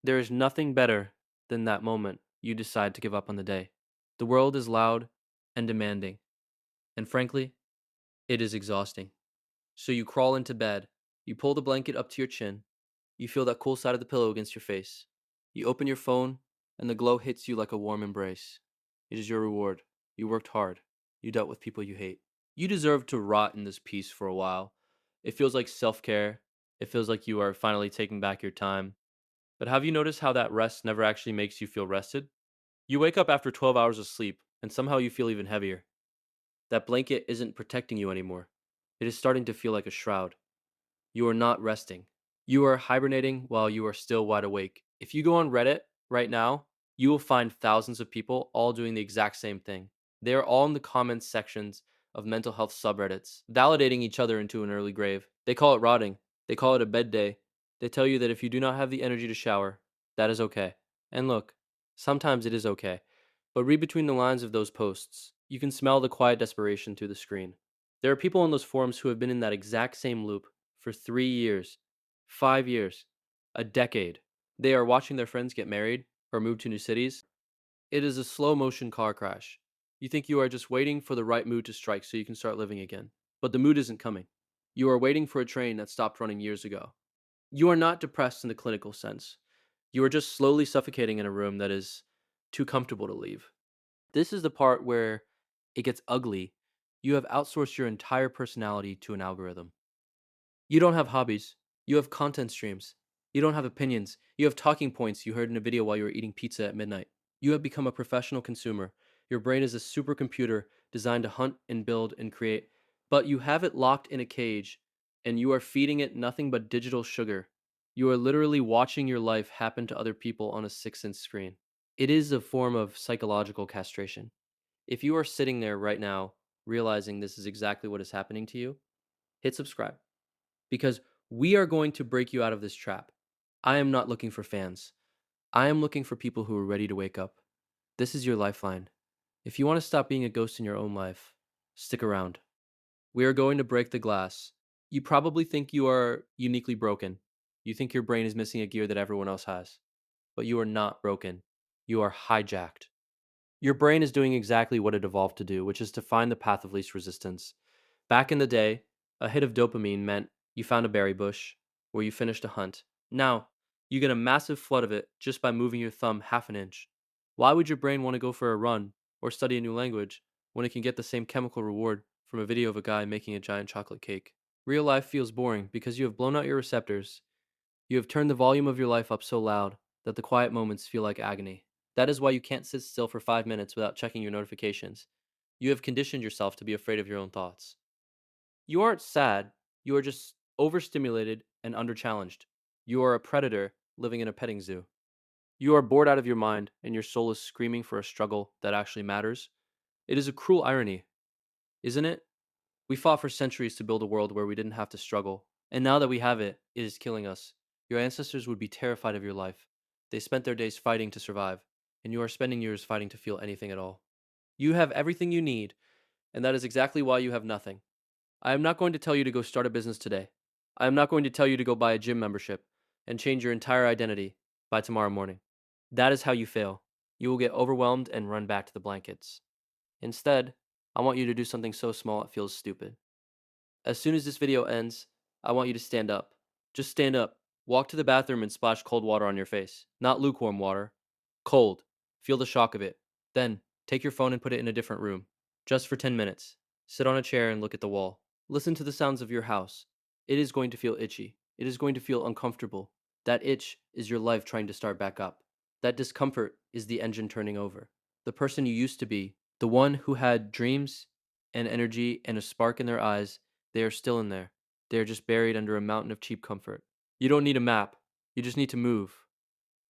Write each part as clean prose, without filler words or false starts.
There is nothing better than that moment you decide to give up on the day. The world is loud and demanding, and frankly, it is exhausting. So you crawl into bed, you pull the blanket up to your chin, you feel that cool side of the pillow against your face. You open your phone, and the glow hits you like a warm embrace. It is your reward. You worked hard. You dealt with people you hate. You deserve to rot in this peace for a while. It feels like self care. It feels like you are finally taking back your time. But have you noticed how that rest never actually makes you feel rested? You wake up after 12 hours of sleep, and somehow you feel even heavier. That blanket isn't protecting you anymore. It is starting to feel like a shroud. You are not resting. You are hibernating while you are still wide awake. If you go on Reddit right now, you will find thousands of people all doing the exact same thing. They are all in the comments sections of mental health subreddits, validating each other into an early grave. They call it rotting. They call it a bed day. They tell you that if you do not have the energy to shower, that is okay. And look, sometimes it is okay. But read between the lines of those posts. You can smell the quiet desperation through the screen. There are people on those forums who have been in that exact same loop for 3 years, 5 years, a decade. They are watching their friends get married or move to new cities. It is a slow motion car crash. You think you are just waiting for the right mood to strike so you can start living again. But the mood isn't coming. You are waiting for a train that stopped running years ago. You are not depressed in the clinical sense. You are just slowly suffocating in a room that is too comfortable to leave. This is the part where it gets ugly. You have outsourced your entire personality to an algorithm. You don't have hobbies. You have content streams. You don't have opinions. You have talking points you heard in a video while you were eating pizza at midnight. You have become a professional consumer. Your brain is a supercomputer designed to hunt and build and create, but you have it locked in a cage and you are feeding it nothing but digital sugar. You are literally watching your life happen to other people on a 6-inch screen. It is a form of psychological castration. If you are sitting there right now realizing this is exactly what is happening to you, hit subscribe because we are going to break you out of this trap. I am not looking for fans. I am looking for people who are ready to wake up. This is your lifeline. If you want to stop being a ghost in your own life, stick around. We are going to break the glass. You probably think you are uniquely broken. You think your brain is missing a gear that everyone else has. But you are not broken. You are hijacked. Your brain is doing exactly what it evolved to do, which is to find the path of least resistance. Back in the day, a hit of dopamine meant you found a berry bush or you finished a hunt. Now, you get a massive flood of it just by moving your thumb half an inch. Why would your brain want to go for a run or study a new language when it can get the same chemical reward from a video of a guy making a giant chocolate cake? Real life feels boring because you have blown out your receptors. You have turned the volume of your life up so loud that the quiet moments feel like agony. That is why you can't sit still for 5 minutes without checking your notifications. You have conditioned yourself to be afraid of your own thoughts. You aren't sad, you are just overstimulated and underchallenged. You are a predator living in a petting zoo. You are bored out of your mind and your soul is screaming for a struggle that actually matters. It is a cruel irony, isn't it? We fought for centuries to build a world where we didn't have to struggle, and now that we have it, it is killing us. Your ancestors would be terrified of your life. They spent their days fighting to survive, and you are spending yours fighting to feel anything at all. You have everything you need, and that is exactly why you have nothing. I am not going to tell you to go start a business today. I am not going to tell you to go buy a gym membership and change your entire identity by tomorrow morning. That is how you fail. You will get overwhelmed and run back to the blankets. Instead, I want you to do something so small it feels stupid. As soon as this video ends, I want you to stand up. Just stand up. Walk to the bathroom and splash cold water on your face. Not lukewarm water. Cold. Feel the shock of it. Then, take your phone and put it in a different room. Just for 10 minutes. Sit on a chair and look at the wall. Listen to the sounds of your house. It is going to feel itchy. It is going to feel uncomfortable. That itch is your life trying to start back up. That discomfort is the engine turning over. The person you used to be, the one who had dreams and energy and a spark in their eyes, they are still in there. They are just buried under a mountain of cheap comfort. You don't need a map. You just need to move.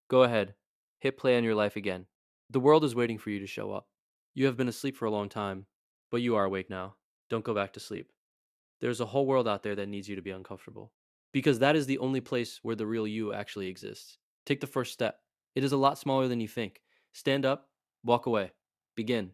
Go ahead. Hit play on your life again. The world is waiting for you to show up. You have been asleep for a long time, but you are awake now. Don't go back to sleep. There's a whole world out there that needs you to be uncomfortable. Because that is the only place where the real you actually exists. Take the first step. It is a lot smaller than you think. Stand up, walk away, begin.